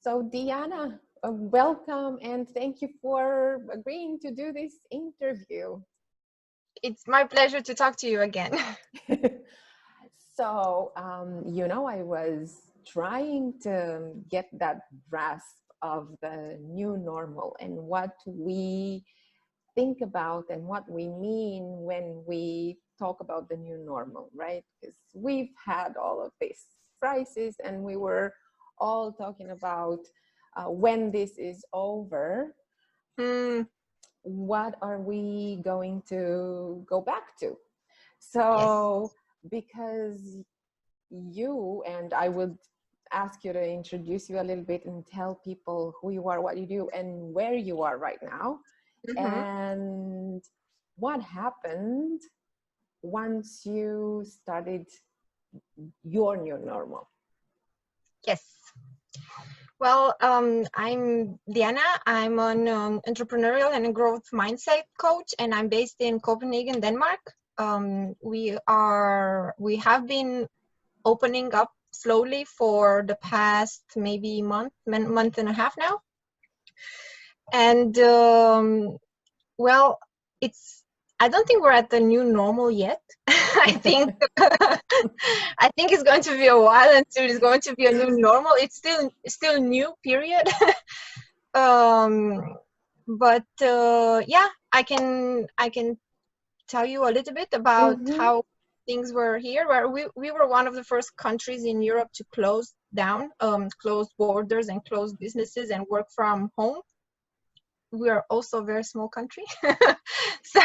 So Diana, welcome and thank you for agreeing to do this interview. It's my pleasure to talk to you again. So, I was trying to get that grasp of the new normal and what we think about and what we mean when we talk about the new normal, right? Because we've had all of this crisis and we were all talking about when this is over, Mm, what are we going to go back to? yes. So, because you and I would ask you to introduce you a little bit and tell people who you are, what you do, and where you are right now, Hmm. and what happened once you started your new normal. Yes. Well, I'm Diana. I'm an entrepreneurial and growth mindset coach, and I'm based in Copenhagen, Denmark. We have been opening up slowly for the past maybe month and a half now, and well, it's. I don't think we're at the new normal yet. I think I think it's going to be a while until it's going to be a new normal. It's still new period. um, but yeah, I can tell you a little bit about Mm-hmm. how things were here. Where we were one of the first countries in Europe to close down, close borders and close businesses and work from home. We are also a very small country,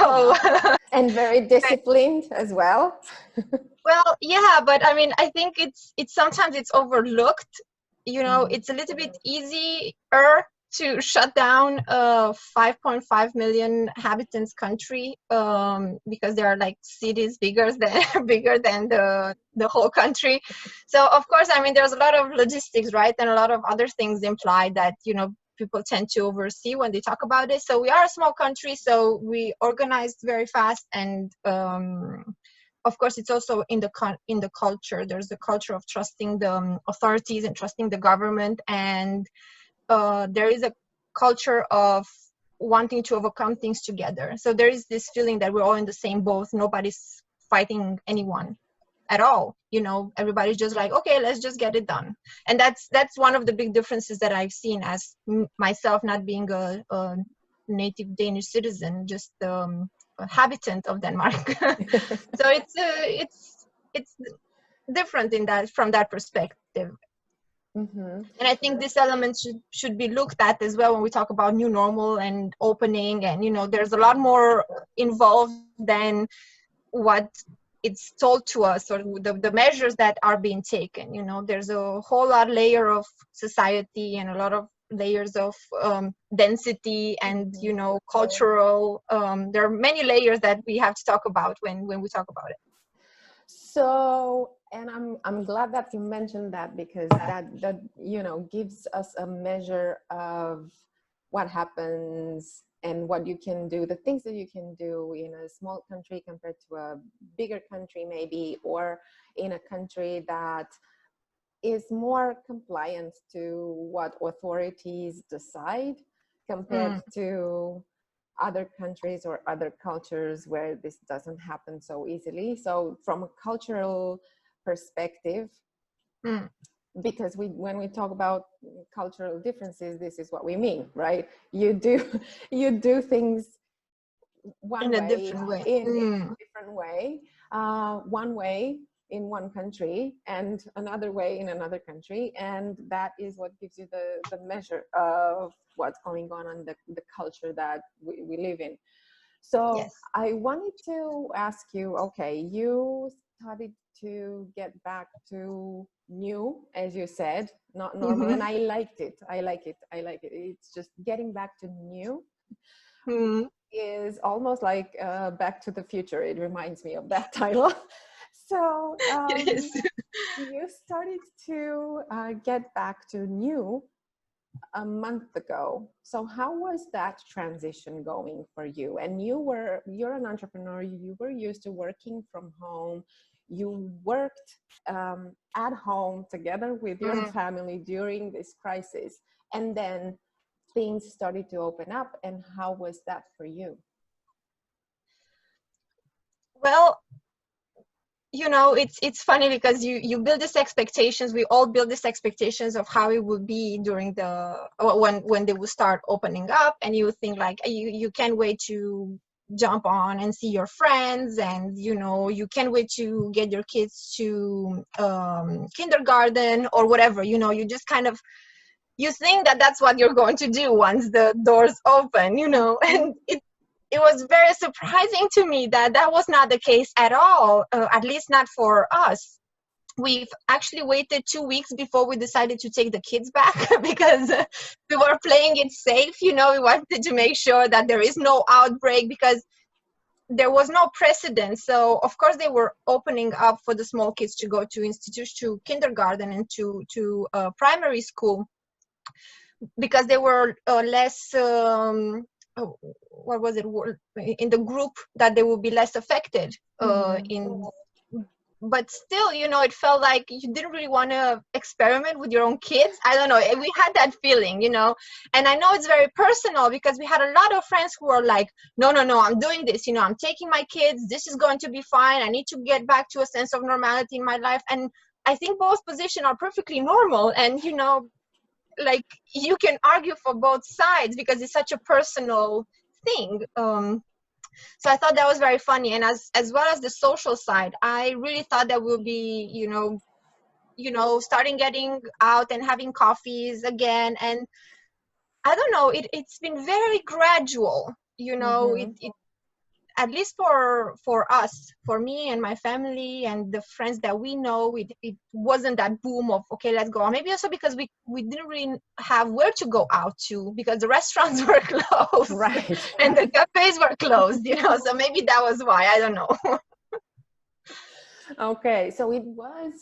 Oh, so wow. And very disciplined as well. well, yeah, but I mean, I think it's sometimes it's overlooked. Mm. It's a little bit easier to shut down a 5.5 million inhabitants country, because there are like cities bigger than bigger than the whole country. So of course, I mean, there's a lot of logistics, right, and a lot of other things implied that people tend to oversee when they talk about it. So we are a small country, so we organized very fast, and of course it's also in the culture. There's a culture of trusting the authorities and trusting the government, and there is a culture of wanting to overcome things together. So there is this feeling that we're all in the same boat. Nobody's fighting anyone at all. Everybody's just like, okay, let's just get it done. And that's one of the big differences that I've seen as myself, not being a native Danish citizen, just a habitant of Denmark. So it's different in that, from that perspective. Mm-hmm. And I think this element should be looked at as well when we talk about new normal and opening. And there's a lot more involved than what it's told to us, or the measures that are being taken. There's a whole lot layer of society and a lot of layers of density and Mm-hmm. cultural. There are many layers that we have to talk about when we talk about it. So, and I'm glad that you mentioned that, because that gives us a measure of what happens and what you can do, the things that you can do in a small country compared to a bigger country maybe, or in a country that is more compliant to what authorities decide compared Mm, to other countries or other cultures where this doesn't happen so easily. So from a cultural perspective, mm. because when we talk about cultural differences, this is what we mean, right? You do you do things one In a way different way. in a different way, one way in one country and another way in another country, and that is what gives you the measure of what's going on in the culture that we live in. So Yes. I wanted to ask you, okay, you started to get back to new, as you said, not normal, Mm-hmm. and I liked it. I like it. It's just getting back to new Mm. is almost like Back to the Future. It reminds me of that title. So Yes. you started to get back to new a month ago. So how was that transition going for you? And you're an entrepreneur. You were used to working from home. you worked at home together with your family during this crisis, and then things started to open up. And how was that for you? Well, you know, it's funny because you build these expectations. We all build these expectations of how it would be during the when they will start opening up, and you think like you can't wait to jump on and see your friends, and you know, you can't wait to get your kids to kindergarten or whatever. You know, you just kind of, you think that that's what you're going to do once the doors open, you know. And it was very surprising to me that that was not the case at all, at least not for us. We've actually waited 2 weeks before we decided to take the kids back because we were playing it safe. You know, we wanted to make sure that there is no outbreak because there was no precedent. So of course they were opening up for the small kids to go to institution, to kindergarten, and to primary school, because they were less what was it, in the group that they would be less affected in. But still, you know, it felt like you didn't really want to experiment with your own kids. I don't know, we had that feeling, you know. And I know it's very personal because we had a lot of friends who were like, no, I'm doing this, you know, I'm taking my kids, this is going to be fine, I need to get back to a sense of normality in my life. And I think both positions are perfectly normal, and you know, like, you can argue for both sides because it's such a personal thing. So I thought that was very funny. And as well as the social side, I really thought that we'll be, you know, starting getting out and having coffees again. And I don't know, it's been very gradual, you know. It at least for us, for me and my family and the friends that we know, it wasn't that boom of, okay, let's go. Or maybe also because we didn't really have where to go out to because the restaurants were closed, Right. and the cafes were closed, you know. So maybe that was why, I don't know. Okay, so it was,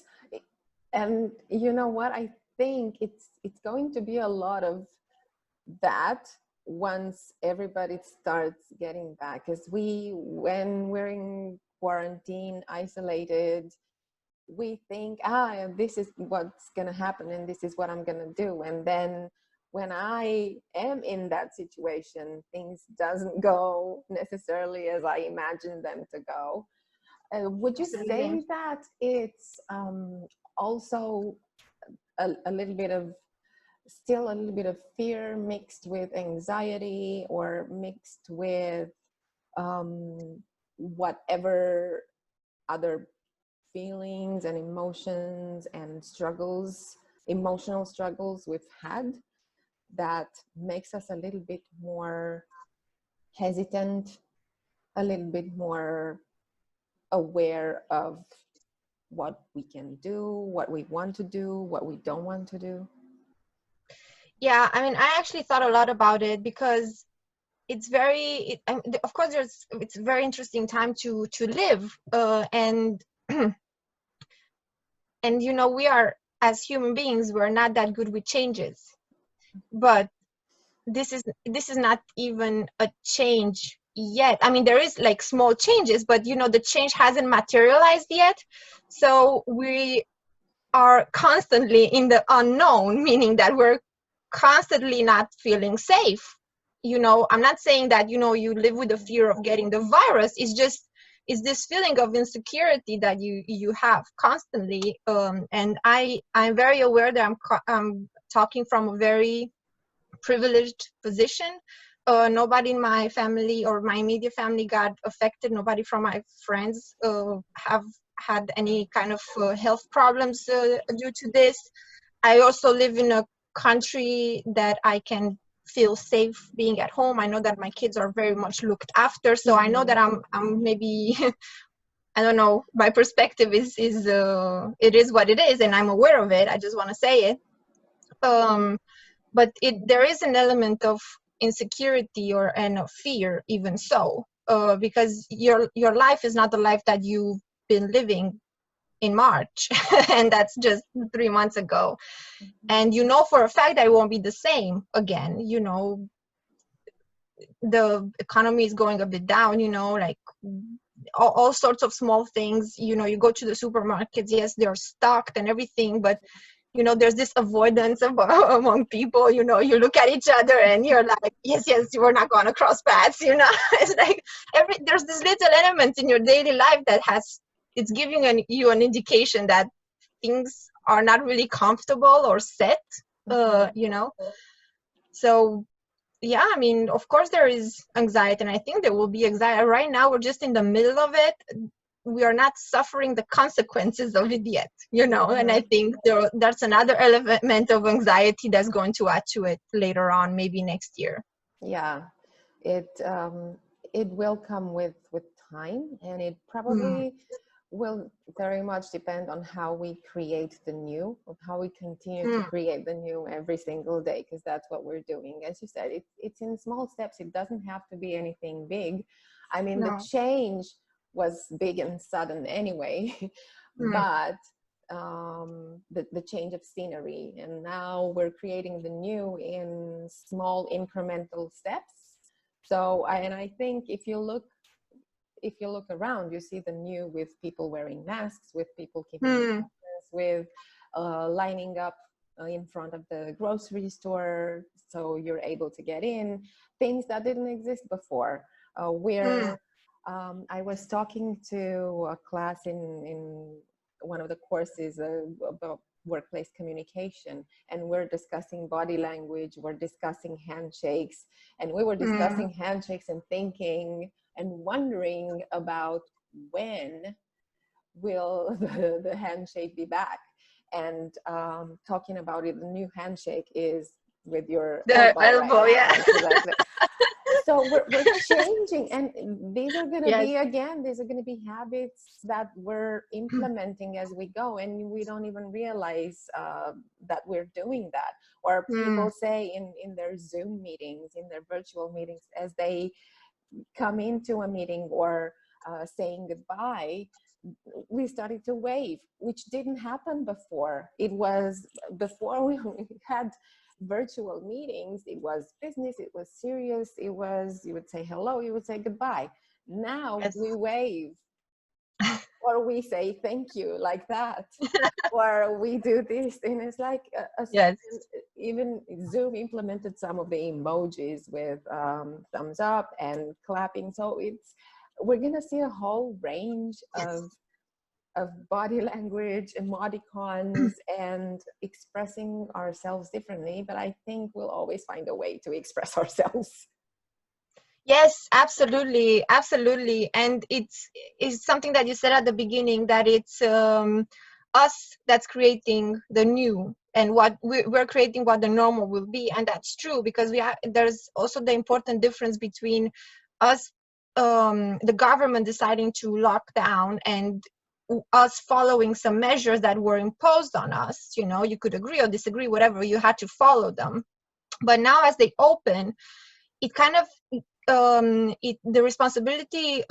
and you know what, I think it's going to be a lot of that once everybody starts getting back, because when we're in quarantine, isolated, we think, this is what's going to happen and this is what I'm going to do. And then when I am in that situation, things doesn't go necessarily as I imagined them to go. Would you say that it's also a little bit of, still a little bit of fear mixed with anxiety, or mixed with whatever other feelings and emotions and struggles, emotional struggles we've had, that makes us a little bit more hesitant, a little bit more aware of what we can do, what we want to do, what we don't want to do? Yeah, I mean, I actually thought a lot about it because it's very, of course, it's a very interesting time to live, and and you know, we are, as human beings, we're not that good with changes. But this is not even a change yet. I mean, there is like small changes, but you know, the change hasn't materialized yet. So we are constantly in the unknown, meaning that we're constantly not feeling safe. You know, I'm not saying that, you know, you live with the fear of getting the virus. It's just, it's this feeling of insecurity that you have constantly. And I'm very aware that I'm talking from a very privileged position. Nobody in my family or my immediate family got affected. Nobody from my friends have had any kind of health problems due to this. I also live in a country that I can feel safe being at home. I know that my kids are very much looked after. So I know that I'm maybe I don't know, my perspective is it is what it is, and I'm aware of it. I just want to say it. But there is an element of insecurity and of fear, even so, because your life is not the life that you've been living in March, and that's just 3 months ago. And you know for a fact that it won't be the same again. You know, the economy is going a bit down, you know, like all sorts of small things. You know, you go to the supermarkets, yes, they're stocked and everything, but you know, there's this avoidance among people. You know, you look at each other and you're like, yes, we're not going to cross paths. You know, it's like there's this little element in your daily life that it's giving you an indication that things are not really comfortable or set. You know, so yeah, I mean, of course there is anxiety, and I think there will be anxiety. Right now, we're just in the middle of it. We are not suffering the consequences of it yet, you know, and I think that's another element of anxiety that's going to add to it later on, maybe next year. Yeah, it will come with time, and it probably will very much depend on how we create the new, of how we continue to create the new every single day, because that's what we're doing. As you said, it's in small steps. It doesn't have to be anything big. I mean, the change was big and sudden anyway, but the change of scenery, and now we're creating the new in small incremental steps. So I think if you look around, you see the new with people wearing masks, with people keeping distance, with lining up in front of the grocery store so you're able to get in, things that didn't exist before. I was talking to a class in one of the courses about workplace communication, and we're discussing body language, we're discussing handshakes, and we were discussing handshakes and thinking and wondering about when will the handshake be back. And talking about it, the new handshake is with your elbow, right? Yeah. Exactly. So we're changing, and these are going to be, again, these are going to be habits that we're implementing as we go, and we don't even realize that we're doing that. Or people say in their Zoom meetings, in their virtual meetings, as they come into a meeting or saying goodbye, we started to wave, which didn't happen before. It was before we had virtual meetings, it was business, it was serious, it was, you would say hello, you would say goodbye. Now we wave, or we say thank you like that, or we do this, and it's like even Zoom implemented some of the emojis with thumbs up and clapping. So we're gonna see a whole range of body language, emoticons, and expressing ourselves differently. But I think we'll always find a way to express ourselves. Yes, absolutely, absolutely. And it's something that you said at the beginning, that it's us that's creating the new, and what we're creating what the normal will be. And that's true, because there's also the important difference between us, the government deciding to lock down, and us following some measures that were imposed on us. You know, you could agree or disagree, whatever, you had to follow them. But now as they open, it kind of the responsibility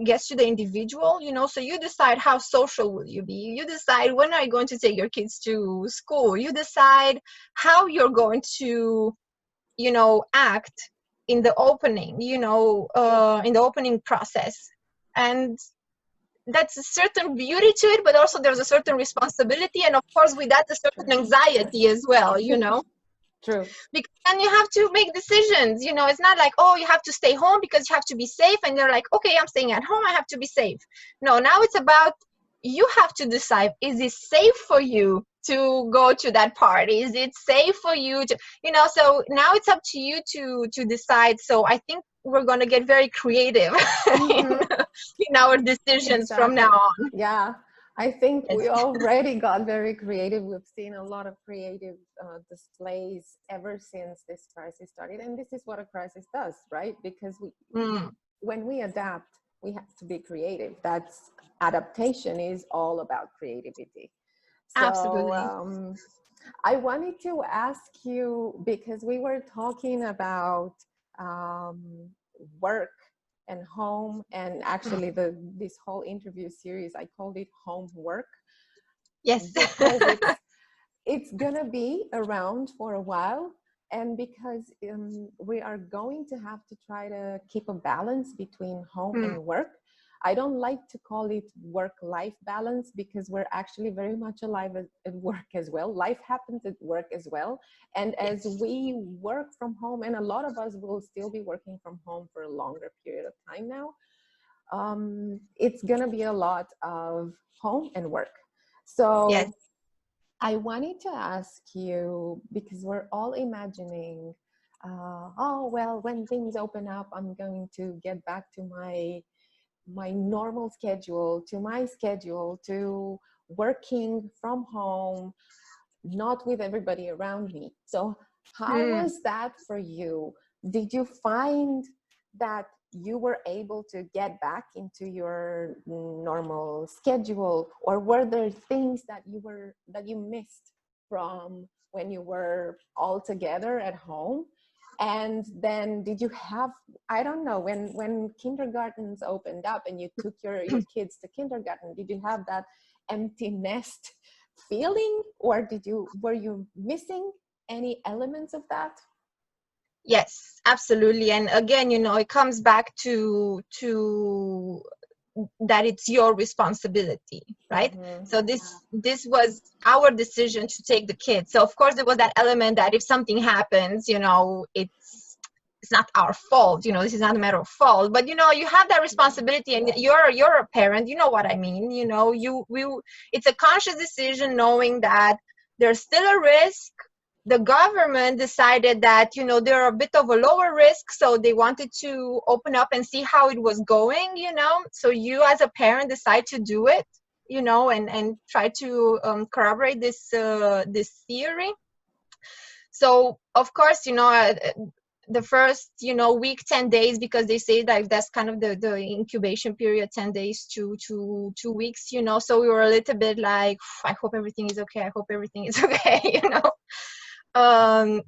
gets to the individual, you know. So you decide how social will you be, you decide when are you going to take your kids to school, you decide how you're going to, you know, act in the opening, you know, in the opening process. And that's a certain beauty to it, but also there's a certain responsibility, and of course with that a certain anxiety as well, you know. True. Because then you have to make decisions, you know. It's not like, oh, you have to stay home because you have to be safe, and you're like, okay, I'm staying at home, I have to be safe. No, now it's about, you have to decide, is it safe for you to go to that party? Is it safe for you to, you know? So now it's up to you to decide. So I think we're going to get very creative in our decisions from now on. Yeah, I think we already got very creative. We've seen a lot of creative displays ever since this crisis started. And this is what a crisis does, right? Because when we adapt, we have to be creative. That's adaptation is all about creativity. So Absolutely. I wanted to ask you, because we were talking about work and home, and actually this whole interview series, I called it HomeWork. Yes. Because it's gonna be around for a while, and because we are going to have to try to keep a balance between home and work. I don't like to call it work-life balance, because we're actually very much alive at work as well. Life happens at work as well. And as we work from home, and a lot of us will still be working from home for a longer period of time now, it's gonna be a lot of home and work. Yes. So I wanted to ask you, because we're all imagining, oh, well, when things open up, I'm going to get back to my normal schedule, to my schedule, to working from home, not with everybody around me. So how Hmm. was that for you? Did you find that you were able to get back into your normal schedule, or were there things that you missed from when you were all together at home? And then did you have, I don't know, when kindergartens opened up and you took your kids to kindergarten, did you have that empty nest feeling, or were you missing any elements of that? Yes, absolutely. And again, it comes back to that it's your responsibility, right? Mm-hmm. So this was our decision to take the kids. So of course there was that element that if something happens, it's not our fault. This is not a matter of fault, but you have that responsibility, and you're a parent. You know what I mean? It's a conscious decision, knowing that there's still a risk. The government decided that they're a bit of a lower risk, so they wanted to open up and see how it was going. So you as a parent decide to do it, and try to corroborate this theory. So of course, the first week, 10 days, because they say that that's kind of the incubation period, 10 days to 2 weeks. So we were a little bit like, I hope everything is okay, I hope everything is okay.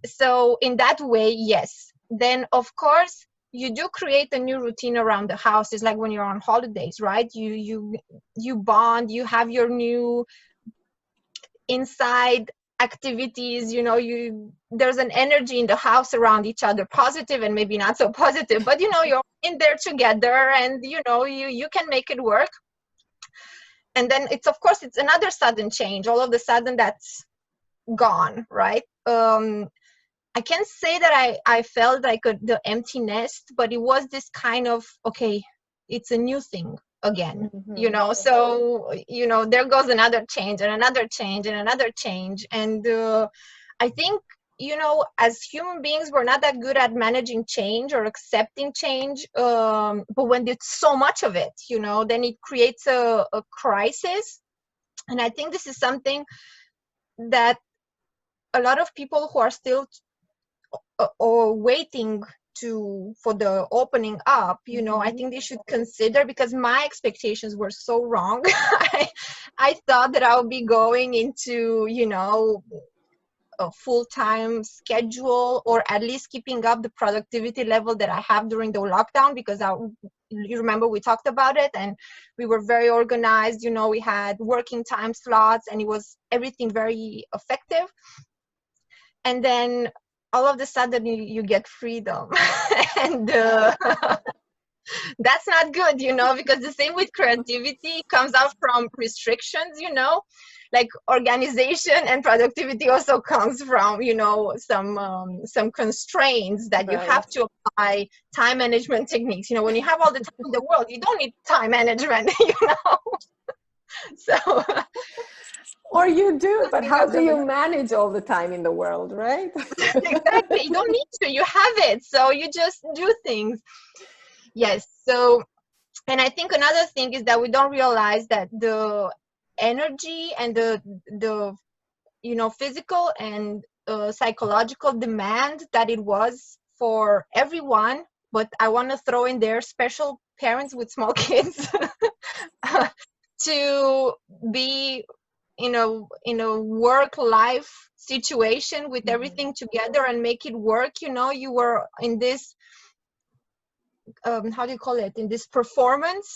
So in that way, yes. Then of course you do create a new routine around the house. It's like when you're on holidays, right? You bond, you have your new inside activities. There's an energy in the house around each other, positive and maybe not so positive, but you're in there together, and you can make it work. And then it's, of course, it's another sudden change. All of a sudden that's gone, right? I can't say that I felt like the empty nest, but it was this kind of, okay, it's a new thing again, Mm-hmm. so, there goes another change and another change and another change. And I think, as human beings, we're not that good at managing change or accepting change. But when it's so much of it, then it creates a crisis. And I think this is something that a lot of people who are still or waiting for the opening up, I think they should consider, because my expectations were so wrong. I thought that I would be going into, a full-time schedule, or at least keeping up the productivity level that I have during the lockdown, because you remember we talked about it, and we were very organized. We had working time slots, and it was everything very effective. And then all of a sudden you get freedom. And that's not good, because the same with creativity comes out from restrictions. Like organization and productivity also comes from some constraints that you Right. have to apply time management techniques. When you have all the time in the world, you don't need time management. So Or you do, but something how else do going you on. manage all the time in the world, right? Exactly, you don't need to, you have it, so you just do things. Yes. So, and I think another thing is that we don't realize that the energy and the physical and psychological demand that it was for everyone, but I want to throw in there special parents with small kids, to be in a work life situation with everything together and make it work. You were in this how do you call it, in this performance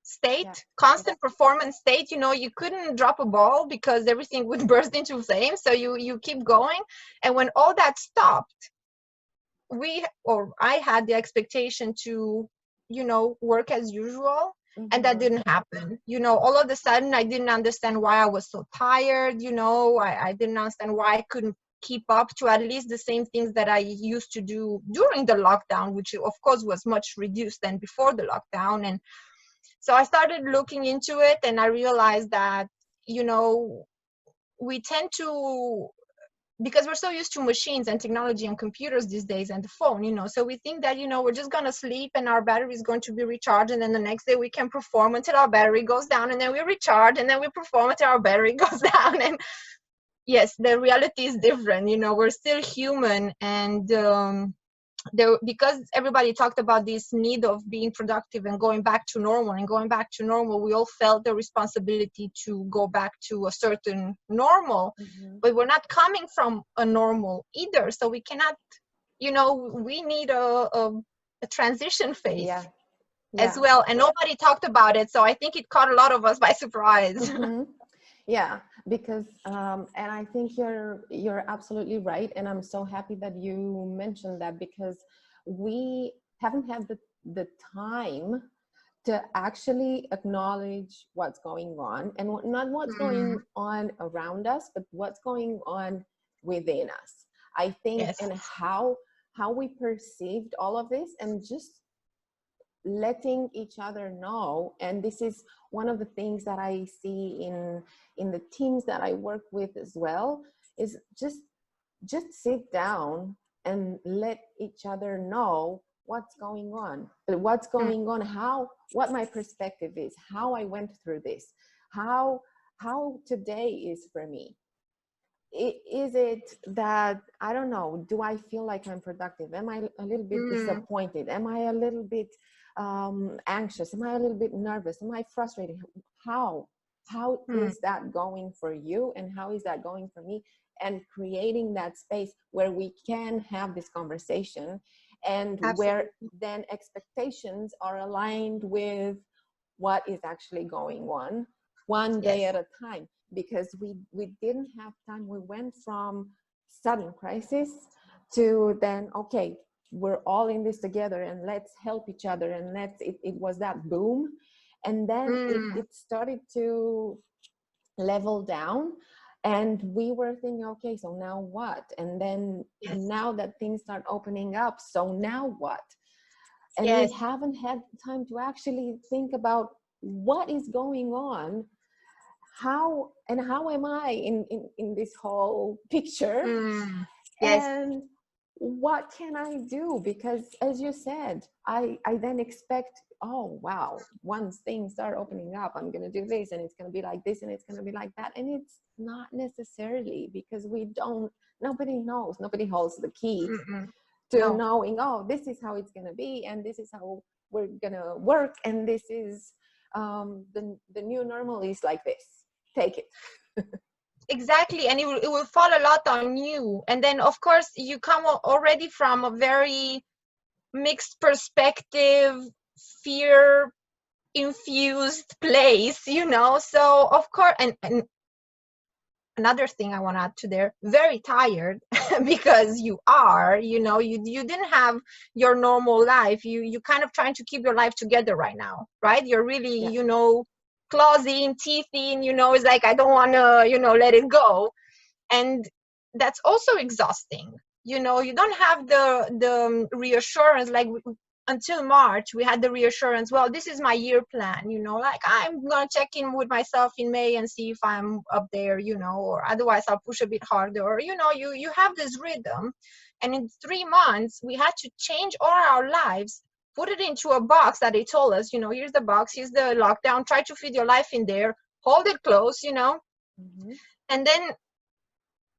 Yeah. state, constant performance state. You couldn't drop a ball because everything would burst into flames, so you keep going. And when all that stopped, I had the expectation to work as usual. And that Mm-hmm. didn't happen. You know, all of a sudden, I didn't understand why I was so tired. You know, I didn't understand why I couldn't keep up to at least the same things that I used to do during the lockdown, which of course was much reduced than before the lockdown. And so I started looking into it, and I realized that, you know, we tend to, because we're so used to machines and technology and computers these days and the phone, you know, so we think that, you know, we're just going to sleep and our battery is going to be recharged, and then the next day we can perform until our battery goes down, and then we recharge, and then we perform until our battery goes down. And yes, the reality is different. You know, we're still human. And there, because everybody talked about this need of being productive and going back to normal and going back to normal, we all felt the responsibility to go back to a certain normal. Mm-hmm. But we're not coming from a normal either, so we cannot, you know, we need a transition phase Yeah. as Yeah. well, and nobody talked about it, so I think it caught a lot of us by surprise. Mm-hmm. Yeah, because and I think you're absolutely right, and I'm so happy that you mentioned that, because we haven't had the time to actually acknowledge what's going on, and not what's Mm, going on around us, but what's going on within us. I think, yes. and how we perceived all of this, and just letting each other know. And this is one of the things that I see in the teams that I work with as well, is just sit down and let each other know what's going on, Mm, how, what my perspective is, how I went through this, how today is for me. Is it that, I don't know, do I feel like I'm productive? Am I a little bit mm, disappointed? Am I a little bit anxious? Am I a little bit nervous? Am I frustrated? how how mm, is that going for you, and how is that going for me? And creating that space where we can have this conversation, and where absolutely. then expectations are aligned with what is actually going on, one day Yes. at a time. Because we didn't have time. We went from sudden crisis to then, okay, we're all in this together, and let's help each other, and it was that boom. And then Mm, it started to level down, and we were thinking, okay, so now what? And then yes. now that things start opening up, so now what? And we Yes. haven't had time to actually think about what is going on, how am I in this whole picture, Mm, yes. and what can I do? Because as you said, I then expect, oh wow, once things start opening up, I'm going to do this, and it's going to be like this, and it's going to be like that. And it's not necessarily, because nobody knows, nobody holds the key Mm-mm. to No. knowing, oh, this is how it's going to be, and this is how we're going to work, and this is the new normal is like this. Take it. Exactly, and it will fall a lot on you. And then, of course, you come already from a very mixed perspective, fear infused place, you know. So, of course, and another thing I want to add to there, very tired because you are, you know, you didn't have your normal life. You kind of trying to keep your life together right now, right? You're really, Yeah. you know, claws in, teeth in, you know, it's like I don't want to, you know, let it go. And that's also exhausting. You know, you don't have the reassurance, like until March we had the reassurance, well, this is my year plan, you know, like I'm gonna check in with myself in May and see if I'm up there, you know, or otherwise I'll push a bit harder, or, you know, you have this rhythm. And in 3 months we had to change all our lives, put it into a box that they told us, you know, here's the box, here's the lockdown, try to fit your life in there, hold it close, you know. Mm-hmm. And then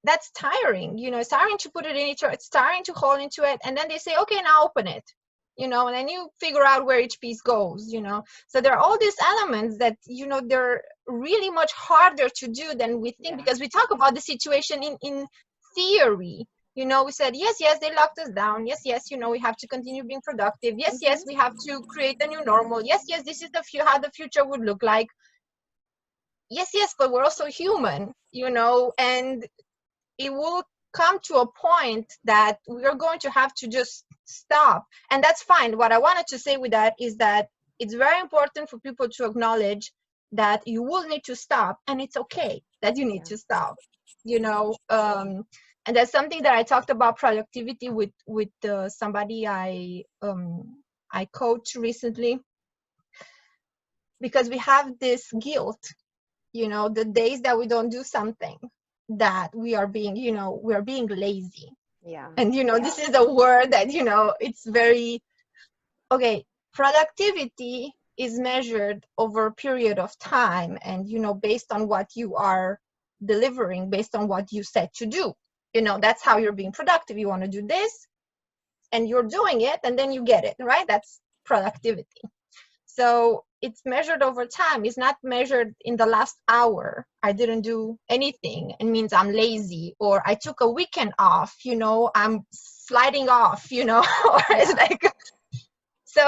that's tiring, you know, it's tiring to put it in, it's tiring to hold into it, and then they say, okay, now open it, you know, and then you figure out where each piece goes, you know. So there are all these elements that, you know, they're really much harder to do than we think, Yeah. because we talk about the situation in theory, you know, we said, yes, yes, they locked us down, yes, yes, you know, we have to continue being productive, yes, Mm-hmm. yes, we have to create a new normal, yes, yes, this is how the future would look like, yes, yes, but we're also human, you know. And it will come to a point that we are going to have to just stop, and that's fine. What I wanted to say with that is that it's very important for people to acknowledge that you will need to stop, and it's okay that you need to stop, you know. And that's something that I talked about productivity with somebody I coached recently, because we have this guilt, you know, the days that we don't do something, that we are being, you know, we're being lazy. Yeah. And you know, this is a word that, you know, it's very okay. Productivity is measured over a period of time, and you know, based on what you are delivering, based on what you set to do, you know, that's how you're being productive. You want to do this and you're doing it, and then you get it right. That's productivity. So it's measured over time. It's not measured in the last hour. I didn't do anything. It means I'm lazy, or I took a weekend off, you know, I'm sliding off, you know, or it's like, so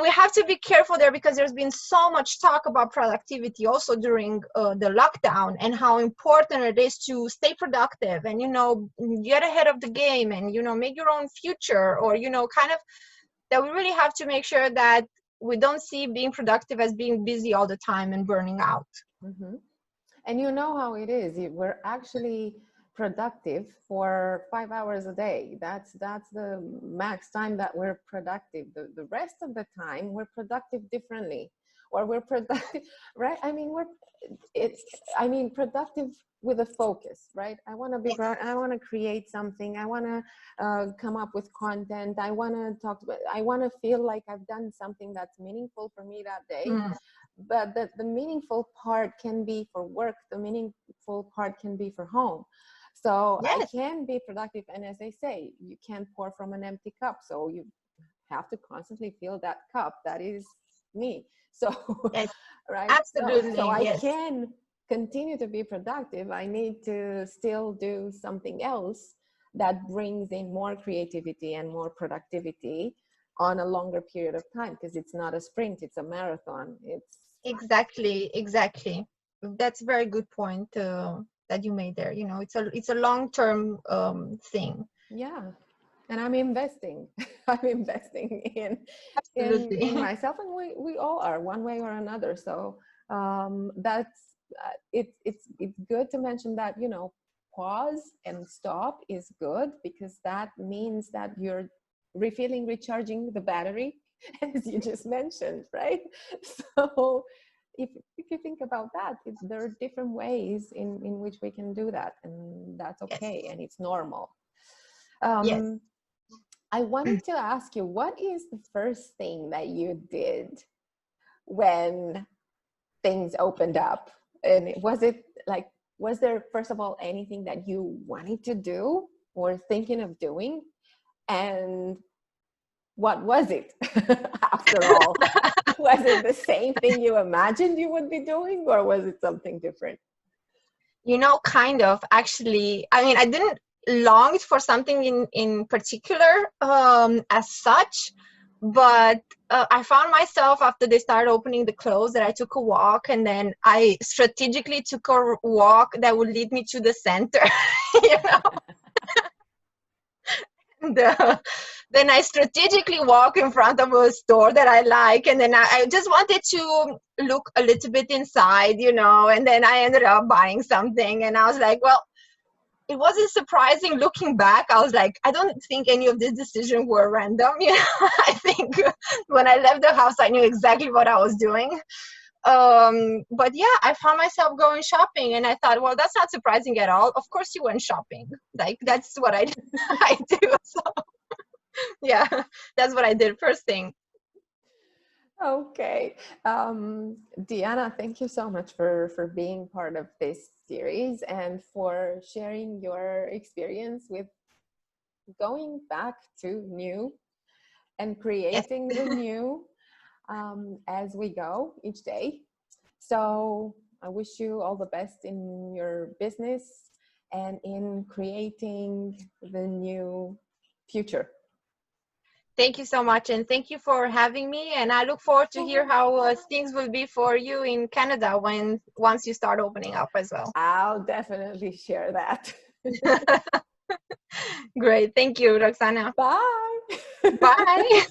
we have to be careful there, because there's been so much talk about productivity also during the lockdown, and how important it is to stay productive and, you know, get ahead of the game and, you know, make your own future, or, you know, kind of that we really have to make sure that we don't see being productive as being busy all the time and burning out. Mm-hmm. And you know how it is. We're actually productive for 5 hours a day. That's the max time that we're productive. The rest of the time we're productive differently, or we're productive, right? I mean, productive with a focus, right? I want to be, I want to create something. I want to come up with content. I want to I want to feel like I've done something that's meaningful for me that day. But the meaningful part can be for work. The meaningful part can be for home. So I can be productive. And as I say, you can't pour from an empty cup. So you have to constantly fill that cup. That is me. So, right. Absolutely. So I can continue to be productive. I need to still do something else that brings in more creativity and more productivity on a longer period of time, because it's not a sprint, it's a marathon. It's exactly. That's a very good point that you made there. You know, it's a long-term thing. Yeah. And I'm investing. I'm investing in myself, and we all are, one way or another. So that's it's good to mention that, you know, pause and stop is good, because that means that you're recharging the battery, as you just mentioned, right? So if you think about that, there are different ways in which we can do that, and that's okay, and it's normal. I wanted to ask you, what is the first thing that you did when things opened up? And was there, first of all, anything that you wanted to do or thinking of doing? And what was it after all? Was it the same thing you imagined you would be doing, or was it something different? You know, kind of, actually. I mean, I didn't long for something in particular as such, but I found myself, after they started opening the clothes, that I took a walk, and then I strategically took a walk that would lead me to the center, you know. Then I strategically walk in front of a store that I like, and then I just wanted to look a little bit inside, you know, and then I ended up buying something, and I was like, well, it wasn't surprising looking back. I was like, I don't think any of these decisions were random, you know. I think when I left the house, I knew exactly what I was doing. But yeah, I found myself going shopping, and I thought, well, that's not surprising at all. Of course you went shopping. Like, that's what I do. So yeah, that's what I did first thing. Okay. Diana, thank you so much for being part of this series and for sharing your experience with going back to new and creating the new as we go each day. So I wish you all the best in your business and in creating the new future. Thank you so much, and thank you for having me. And I look forward to hear how things will be for you in Canada once you start opening up as well. I'll definitely share that. Great. Thank you, Roxana. Bye. Bye.